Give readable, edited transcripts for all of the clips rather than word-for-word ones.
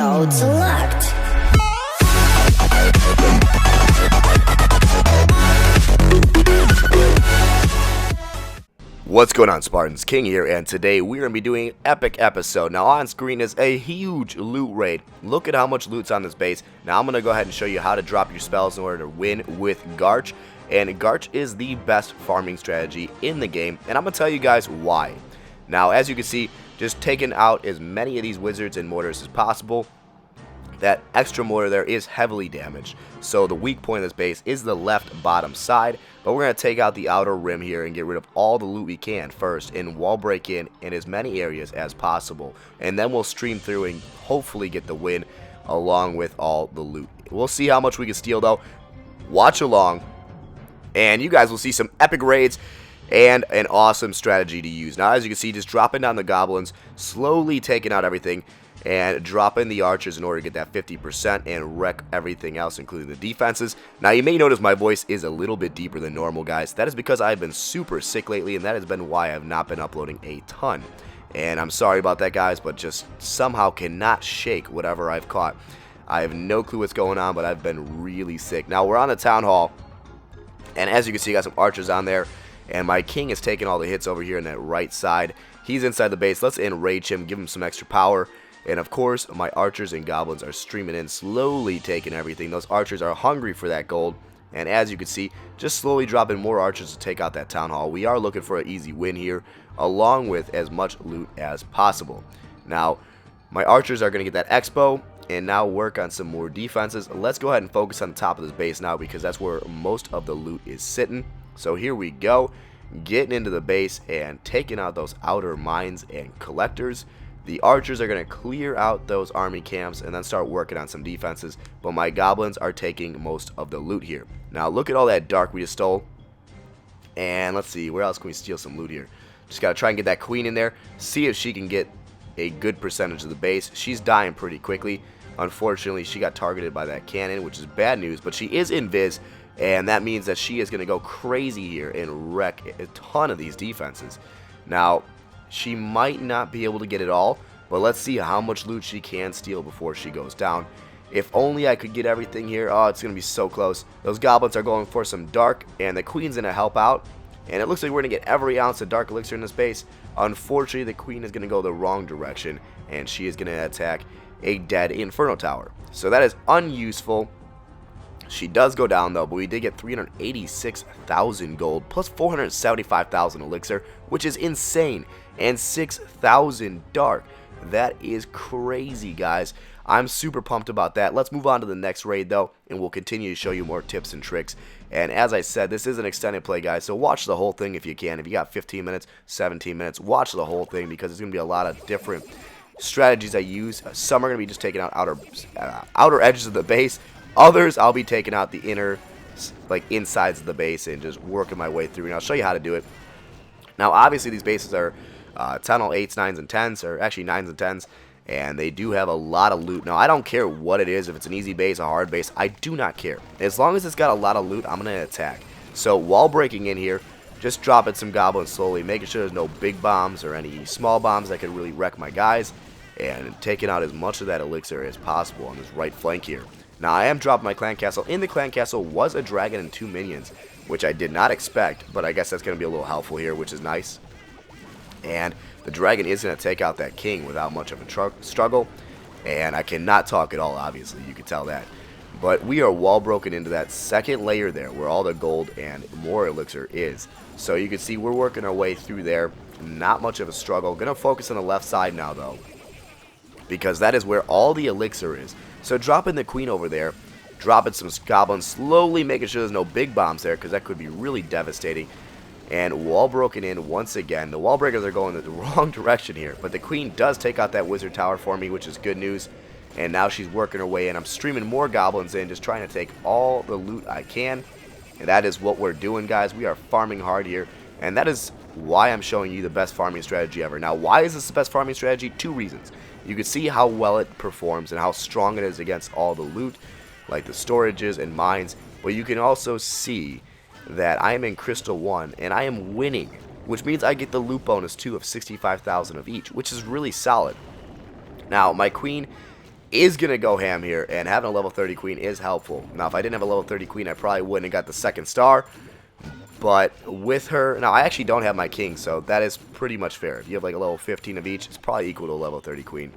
Mode select. What's going on, Spartans? King here, and today we're going to be doing an epic episode. Now on screen is a huge loot raid. Look at how much loot's on this base. Now I'm going to go ahead and show you how to drop your spells in order to win with Garch. And Garch is the best farming strategy in the game, and I'm going to tell you guys why. Now as you can see, just taking out as many of these wizards and mortars as possible. That extra mortar there is heavily damaged, so the weak point of this base is the left bottom side, but we're going to take out the outer rim here and get rid of all the loot we can first and wall break in as many areas as possible, and then we'll stream through and hopefully get the win along with all the loot. We'll see how much we can steal though. Watch along and you guys will see some epic raids and an awesome strategy to use. Now as you can see, just dropping down the goblins, slowly taking out everything, and drop in the archers in order to get that 50% and wreck everything else, including the defenses. Now you may notice my voice is a little bit deeper than normal, guys. That is because I've been super sick lately, and that has been why I've not been uploading a ton. And I'm sorry about that, guys, but just somehow cannot shake whatever I've caught. I have no clue what's going on, but I've been really sick. Now we're on the town hall, and as you can see, I got some archers on there, and my king is taking all the hits over here on that right side. He's inside the base. Let's enrage him, give him some extra power. And of course, my archers and goblins are streaming in, slowly taking everything. Those archers are hungry for that gold. And as you can see, just slowly dropping more archers to take out that town hall. We are looking for an easy win here, along with as much loot as possible. Now, my archers are going to get that expo, and now work on some more defenses. Let's go ahead and focus on the top of this base now, because that's where most of the loot is sitting. So here we go, getting into the base and taking out those outer mines and collectors. The archers are going to clear out those army camps and then start working on some defenses, but my goblins are taking most of the loot here. Now look at all that dark we just stole, and let's see, where else can we steal some loot here? Just got to try and get that queen in there, see if she can get a good percentage of the base. She's dying pretty quickly. Unfortunately, she got targeted by that cannon, which is bad news, but she is invis, and that means that she is going to go crazy here and wreck a ton of these defenses. Now, she might not be able to get it all, but let's see how much loot she can steal before she goes down. If only I could get everything here. Oh, it's going to be so close. Those goblins are going for some dark, and the queen's going to help out. And it looks like we're going to get every ounce of dark elixir in this base. Unfortunately, the queen is going to go the wrong direction, and she is going to attack a dead inferno tower. So that is unuseful. She does go down though, but we did get 386,000 gold plus 475,000 elixir, which is insane, and 6,000 dark. That is crazy, guys. I'm super pumped about that. Let's move on to the next raid though, and we'll continue to show you more tips and tricks. And as I said, this is an extended play, guys, so watch the whole thing if you can. If you got 15 minutes, 17 minutes, watch the whole thing, because there's going to be a lot of different strategies I use. Some are going to be just taking out outer edges of the base. Others, I'll be taking out the inner, like, insides of the base and just working my way through. And I'll show you how to do it. Now, obviously, these bases are tunnel 8s, 9s, and 10s, or actually 9s and 10s, and they do have a lot of loot. Now, I don't care what it is, if it's an easy base, a hard base, I do not care. As long as it's got a lot of loot, I'm going to attack. So, while breaking in here, just dropping some goblins slowly, making sure there's no big bombs or any small bombs that could really wreck my guys, and taking out as much of that elixir as possible on this right flank here. Now, I am dropping my clan castle. In the clan castle was a dragon and 2 minions, which I did not expect, but I guess that's going to be a little helpful here, which is nice. And the dragon is going to take out that king without much of a struggle, and I cannot talk at all, obviously, you can tell that. But we are wall broken into that second layer there, where all the gold and more elixir is. So you can see we're working our way through there, not much of a struggle. Going to focus on the left side now, though, because that is where all the elixir is. So dropping the queen over there, dropping some goblins, slowly making sure there's no big bombs there, because that could be really devastating. And wall broken in once again. The wall breakers are going the wrong direction here, but the queen does take out that wizard tower for me, which is good news. And now she's working her way in. I'm streaming more goblins in, just trying to take all the loot I can. And that is what we're doing, guys. We are farming hard here, and that is why I'm showing you the best farming strategy ever. Now, why is this the best farming strategy? 2 reasons. You can see how well it performs and how strong it is against all the loot, like the storages and mines, but you can also see that I am in Crystal 1 and I am winning, which means I get the loot bonus too of 65,000 of each, which is really solid. Now, my queen is going to go ham here, and having a level 30 queen is helpful. Now, if I didn't have a level 30 queen, I probably wouldn't have got the second star. But with her, now I actually don't have my king, so that is pretty much fair. If you have like a level 15 of each, it's probably equal to a level 30 queen.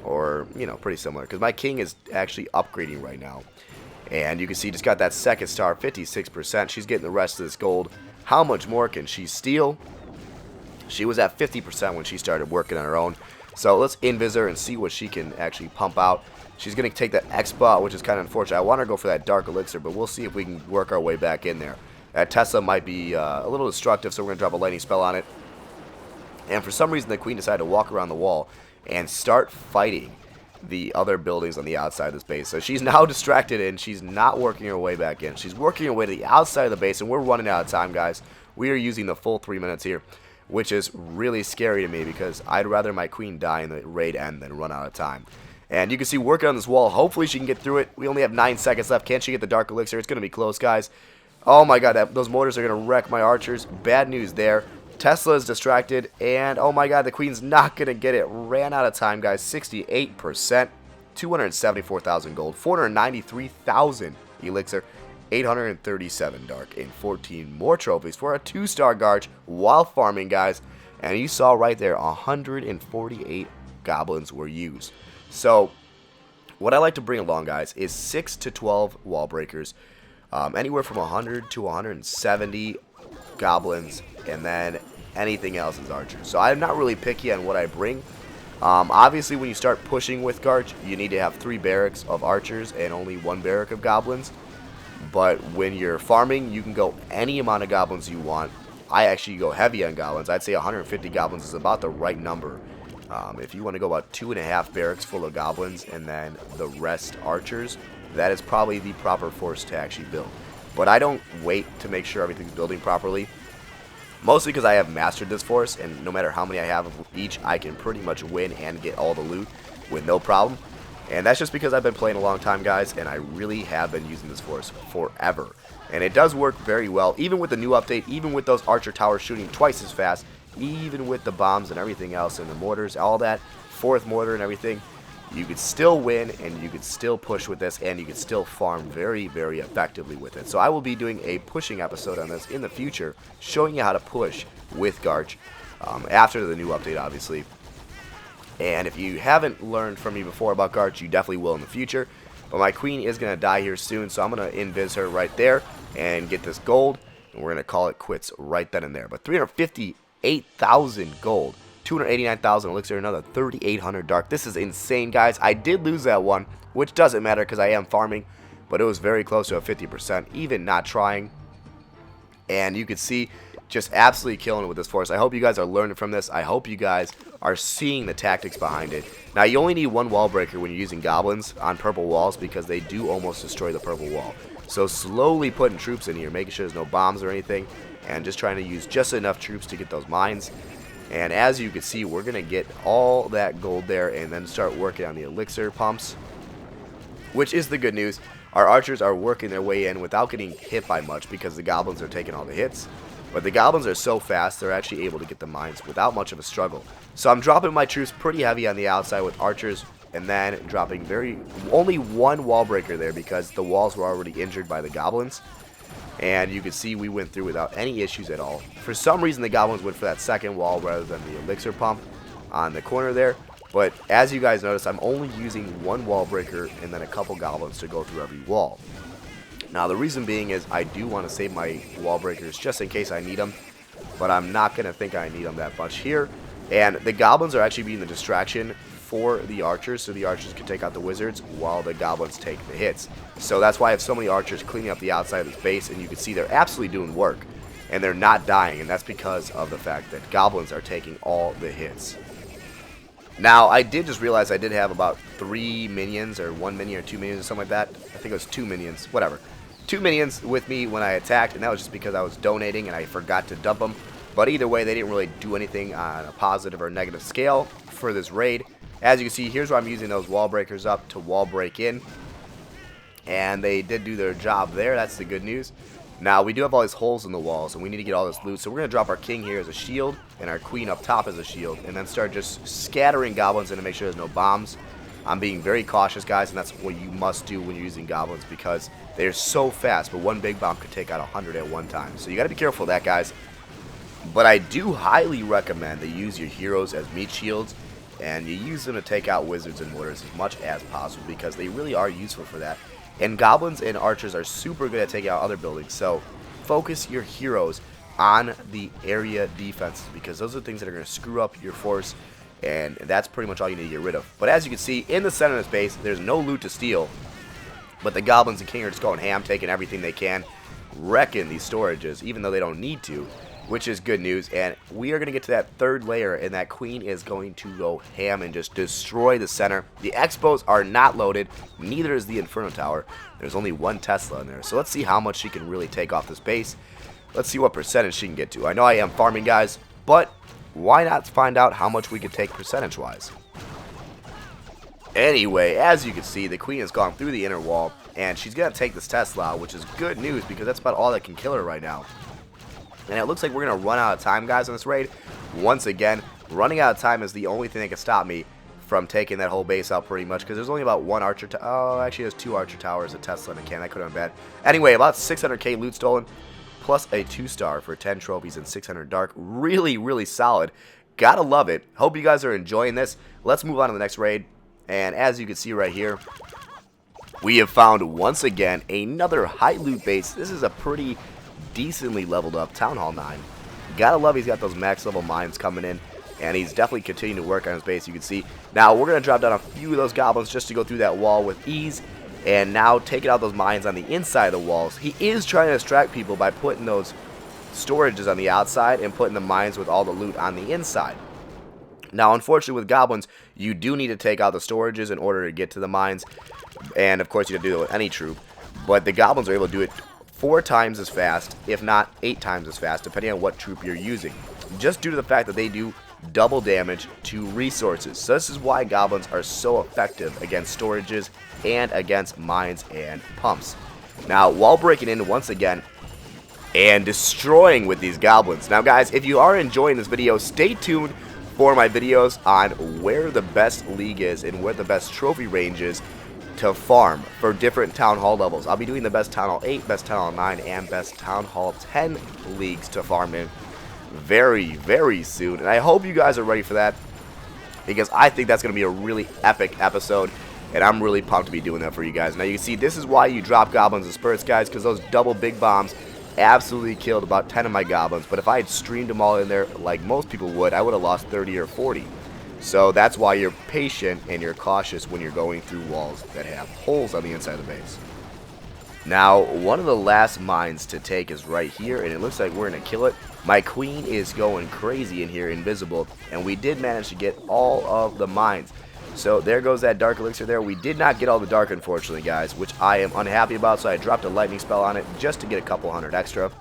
Or, you know, pretty similar. Because my king is actually upgrading right now. And you can see just got that second star, 56%. She's getting the rest of this gold. How much more can she steal? She was at 50% when she started working on her own. So let's invis her and see what she can actually pump out. She's going to take that X-Bot, which is kind of unfortunate. I want her to go for that Dark Elixir, but we'll see if we can work our way back in there. That Tesla might be a little destructive, so we're going to drop a lightning spell on it. And for some reason, the queen decided to walk around the wall and start fighting the other buildings on the outside of this base. So she's now distracted, and she's not working her way back in. She's working her way to the outside of the base, and we're running out of time, guys. We are using the full 3 minutes here, which is really scary to me because I'd rather my queen die in the raid end than run out of time. And you can see working on this wall. Hopefully she can get through it. We only have 9 seconds left. Can she get the Dark Elixir? It's going to be close, guys. Oh my god, those mortars are going to wreck my archers. Bad news there. Tesla is distracted, and oh my god, the queen's not going to get it. Ran out of time, guys. 68%. 274,000 gold. 493,000 elixir. 837 dark, and 14 more trophies for a 2-star Garch while farming, guys. And you saw right there, 148 goblins were used. So what I like to bring along, guys, is 6 to 12 wall breakers, anywhere from 100 to 170 goblins, and then anything else is archers. So I'm not really picky on what I bring. Obviously, when you start pushing with Garch, you need to have 3 barracks of archers and only 1 barrack of goblins. But when you're farming, you can go any amount of goblins you want. I actually go heavy on goblins. I'd say 150 goblins is about the right number. If you want to go about 2.5 barracks full of goblins and then the rest archers, that is probably the proper force to actually build. But I don't wait to make sure everything's building properly. Mostly because I have mastered this force, and no matter how many I have of each, I can pretty much win and get all the loot with no problem. And that's just because I've been playing a long time, guys, and I really have been using this force forever. And it does work very well, even with the new update, even with those archer towers shooting twice as fast, even with the bombs and everything else, and the mortars, all that, 4th mortar and everything. You could still win, and you could still push with this, and you could still farm very, very effectively with it. So I will be doing a pushing episode on this in the future, showing you how to push with Garch, after the new update, obviously. And if you haven't learned from me before about Garch, you definitely will in the future. But my queen is going to die here soon, so I'm going to invis her right there and get this gold. And we're going to call it quits right then and there. But 358,000 gold, 289,000 elixir, another 3,800 dark. This is insane, guys. I did lose that one, which doesn't matter because I am farming. But it was very close to a 50%, even not trying. And you could see just absolutely killing it with this force. I hope you guys are learning from this. I hope you guys are seeing the tactics behind it. Now, you only need 1 wall breaker when you're using goblins on purple walls because they do almost destroy the purple wall. So slowly putting troops in here, making sure there's no bombs or anything, and just trying to use just enough troops to get those mines. And as you can see, we're going to get all that gold there and then start working on the elixir pumps, which is the good news. Our archers are working their way in without getting hit by much because the goblins are taking all the hits. But the goblins are so fast, they're actually able to get the mines without much of a struggle. So I'm dropping my troops pretty heavy on the outside with archers, and then dropping only 1 wall breaker there because the walls were already injured by the goblins. And you can see we went through without any issues at all. For some reason, the goblins went for that second wall rather than the elixir pump on the corner there. But as you guys notice, I'm only using 1 wall breaker and then a couple goblins to go through every wall. Now, the reason being is I do want to save my wall breakers just in case I need them, but I'm not going to think I need them that much here. And the goblins are actually being the distraction for the archers, so the archers can take out the wizards while the goblins take the hits. So that's why I have so many archers cleaning up the outside of this base, and you can see they're absolutely doing work, and they're not dying, and that's because of the fact that goblins are taking all the hits. Now, I did just realize I did have about 3 minions, or 1 minion or 2 minions or something like that. I think it was 2 minions, whatever. 2 minions with me when I attacked, and that was just because I was donating and I forgot to dump them. But either way, they didn't really do anything on a positive or negative scale for this raid. As you can see, here's where I'm using those wall breakers up to wall break in. And they did do their job there. That's the good news. Now, we do have all these holes in the walls, and we need to get all this loot. So we're going to drop our king here as a shield, and our queen up top as a shield, and then start just scattering goblins in to make sure there's no bombs. I'm being very cautious, guys, and that's what you must do when you're using goblins because they're so fast, but one big bomb could take out 100 at one time. So you got to be careful of that, guys. But I do highly recommend that you use your heroes as meat shields, and you use them to take out wizards and mortars as much as possible because they really are useful for that. And goblins and archers are super good at taking out other buildings, so focus your heroes on the area defenses because those are the things that are going to screw up your force, and that's pretty much all you need to get rid of. But as you can see, in the center of this base, there's no loot to steal, but the goblins and king are just going ham, taking everything they can, wrecking these storages, even though they don't need to, which is good news. And we are going to get to that third layer, and that queen is going to go ham and just destroy the center. The expos are not loaded, neither is the Inferno Tower. There's only one Tesla in there, so let's see how much she can really take off this base. Let's see what percentage she can get to. I know I am farming, guys, but why not find out how much we could take percentage-wise? Anyway, as you can see, the queen has gone through the inner wall, and she's going to take this Tesla out, which is good news because that's about all that can kill her right now. And it looks like we're going to run out of time, guys, on this raid. Once again, running out of time is the only thing that can stop me from taking that whole base out pretty much because there's only about one archer. Oh, actually, there's two archer towers, a Tesla, and a cannon. That could have been bad. Anyway, about 600k loot stolen, plus a 2-star for 10 trophies and 600 dark. Really, really solid. Gotta love it. Hope you guys are enjoying this. Let's move on to the next raid. And as you can see right here, we have found, once again, another high loot base. This is a pretty decently leveled up Town Hall 9. Gotta love he's got those max level mines coming in, and he's definitely continuing to work on his base, you can see. Now, we're going to drop down a few of those goblins just to go through that wall with ease, and now taking out those mines on the inside of the walls. He is trying to distract people by putting those storages on the outside and putting the mines with all the loot on the inside. Now, unfortunately, with goblins, you do need to take out the storages in order to get to the mines, and of course, you have to do that with any troop, but the goblins are able to do it 4 times as fast, if not 8 times as fast, depending on what troop you're using, just due to the fact that they do double damage to resources. So this is why goblins are so effective against storages and against mines and pumps. Now, wall breaking in once again and destroying with these goblins. Now, guys, if you are enjoying this video, stay tuned for my videos on where the best league is and where the best trophy range is to farm for different Town Hall levels. I'll be doing the best Town Hall 8, best Town Hall 9, and best Town Hall 10 leagues to farm in very, very soon. And I hope you guys are ready for that because I think that's going to be a really epic episode, and I'm really pumped to be doing that for you guys. Now, you can see this is why you drop goblins and spurts, guys, because those double big bombs absolutely killed about 10 of my goblins. But if I had streamed them all in there like most people would, I would have lost 30 or 40. So that's why you're patient and you're cautious when you're going through walls that have holes on the inside of the base. Now, one of the last mines to take is right here, and it looks like we're going to kill it. My queen is going crazy in here, invisible, and we did manage to get all of the mines. So there goes that dark elixir there. We did not get all the dark, unfortunately, guys, which I am unhappy about, so I dropped a lightning spell on it just to get a couple hundred extra.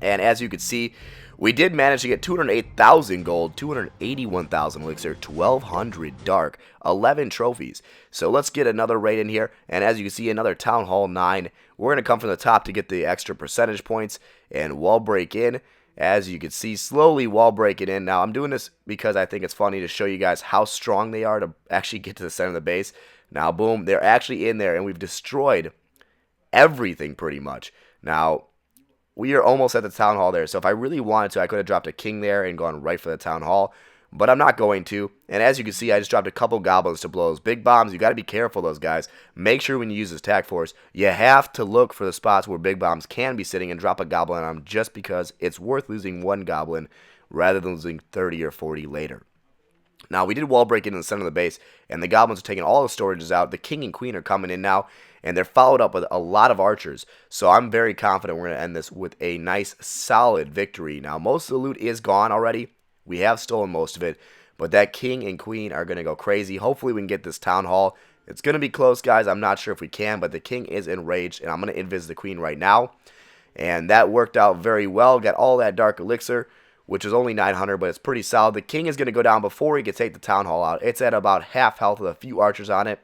And as you can see, we did manage to get 208,000 gold, 281,000 elixir, 1,200 dark, 11 trophies. So let's get another raid in here. And as you can see, another Town Hall 9. We're going to come from the top to get the extra percentage points and wall break in. As you can see, slowly wall breaking in. Now, I'm doing this because I think it's funny to show you guys how strong they are to actually get to the center of the base. Now, boom, they're actually in there, and we've destroyed everything pretty much. Now, we are almost at the Town Hall there, so if I really wanted to, I could have dropped a king there and gone right for the Town Hall, but I'm not going to. And as you can see, I just dropped a couple goblins to blow those big bombs. You got to be careful, those guys. Make sure when you use this attack force, you have to look for the spots where big bombs can be sitting and drop a goblin on them, just because it's worth losing one goblin rather than losing 30 or 40 later. Now, we did wall break in the center of the base, and the goblins are taking all the storages out. The king and queen are coming in now, and they're followed up with a lot of archers. So I'm very confident we're going to end this with a nice, solid victory. Now, most of the loot is gone already. We have stolen most of it, but that king and queen are going to go crazy. Hopefully, we can get this Town Hall. It's going to be close, guys. I'm not sure if we can, but the king is enraged, and I'm going to invis the queen right now. And that worked out very well. Got all that dark elixir, which is only 900, but it's pretty solid. The king is going to go down before he can take the Town Hall out. It's at about half health with a few archers on it.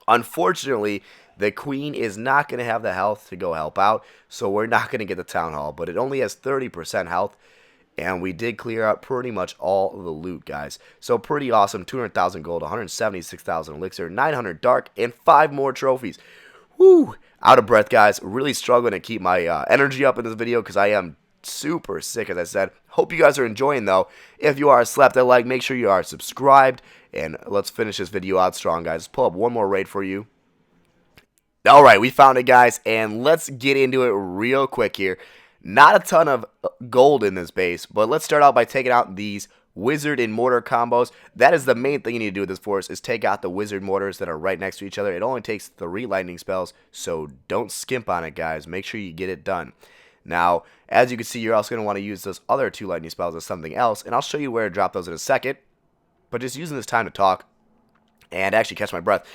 Unfortunately, the queen is not going to have the health to go help out, so we're not going to get the Town Hall, but it only has 30% health. And we did clear out pretty much all of the loot, guys. So pretty awesome. 200,000 gold, 176,000 elixir, 900 dark, and 5 more trophies. Woo! Out of breath, guys. Really struggling to keep my energy up in this video because I am super sick, as I said. Hope you guys are enjoying, though. If you are, slap that like. Make sure you are subscribed. And let's finish this video out strong, guys. Let's pull up one more raid for you. Alright, we found it, guys, and let's get into it real quick here. Not a ton of gold in this base, but let's start out by taking out these wizard and mortar combos. That is the main thing you need to do with this force, is take out the wizard mortars that are right next to each other. It only takes 3 lightning spells, so don't skimp on it, guys. Make sure you get it done. Now, as you can see, you're also going to want to use those other 2 lightning spells as something else, and I'll show you where to drop those in a second. But just using this time to talk and actually catch my breath.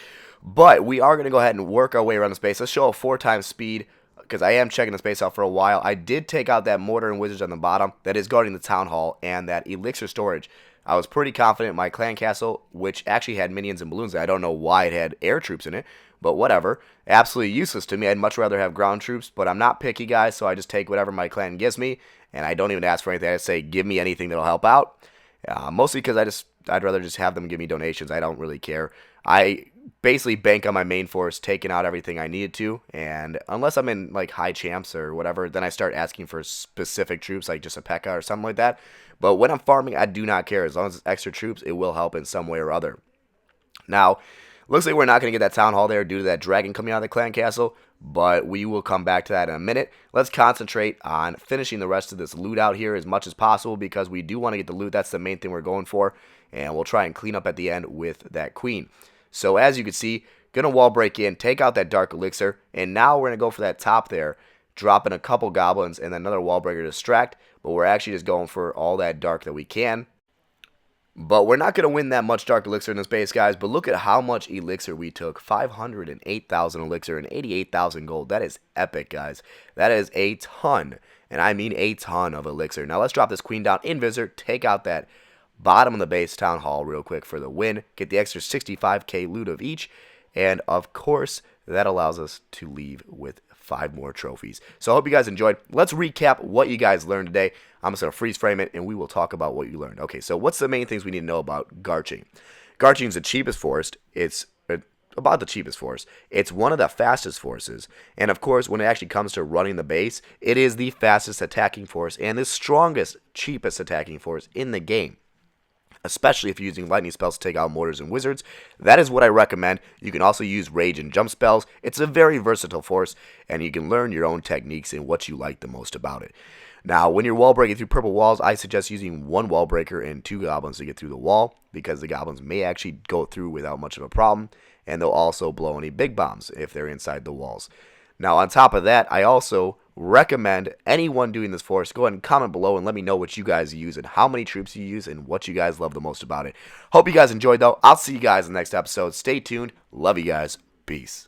But we are going to go ahead and work our way around the space. Let's show a 4 times speed, because I am checking the space out for a while. I did take out that mortar and wizards on the bottom that is guarding the town hall and that elixir storage. I was pretty confident in my clan castle, which actually had minions and balloons. I don't know why it had air troops in it, but whatever. Absolutely useless to me. I'd much rather have ground troops, but I'm not picky, guys, so I just take whatever my clan gives me, and I don't even ask for anything. I just say, give me anything that'll help out. Mostly because I'd rather just have them give me donations. I don't really care. I basically bank on my main force taking out everything I needed to, and unless I'm in like high champs or whatever, then I start asking for specific troops like just a P.E.K.K.A. or something like that. But when I'm farming, I do not care. As long as it's extra troops, it will help in some way or other. Now, looks like we're not going to get that town hall there due to that dragon coming out of the clan castle, but we will come back to that in a minute. Let's concentrate on finishing the rest of this loot out here as much as possible, because we do want to get the loot. That's the main thing we're going for, and we'll try and clean up at the end with that queen. So as you can see, gonna wall break in, take out that dark elixir, and now we're gonna go for that top there, dropping a couple goblins and then another wall breaker to distract, but we're actually just going for all that dark that we can. But we're not gonna win that much dark elixir in this base, guys, but look at how much elixir we took. 508,000 elixir and 88,000 gold. That is epic, guys. That is a ton, and I mean a ton of elixir. Now let's drop this queen down in Visitor, take out that bottom of the base town hall real quick for the win, get the extra 65k loot of each, and of course that allows us to leave with 5 more trophies. So I hope you guys enjoyed. Let's recap what you guys learned today. I'm just going to freeze frame it and we will talk about what you learned. Okay, so what's the main things we need to know about Garching? Garching is the cheapest force. It's about the cheapest force. It's one of the fastest forces, and of course when it actually comes to running the base, it is the fastest attacking force and the strongest, cheapest attacking force in the game, especially if you're using lightning spells to take out mortars and wizards. That is what I recommend. You can also use rage and jump spells. It's a very versatile force, and you can learn your own techniques and what you like the most about it. Now, when you're wall breaking through purple walls, I suggest using 1 wall breaker and 2 goblins to get through the wall, because the goblins may actually go through without much of a problem, and they'll also blow any big bombs if they're inside the walls. Now, on top of that, I also recommend anyone doing this force, go ahead and comment below and let me know what you guys use and how many troops you use and what you guys love the most about it. Hope you guys enjoyed, though. I'll see you guys in the next episode. Stay tuned. Love you guys. Peace.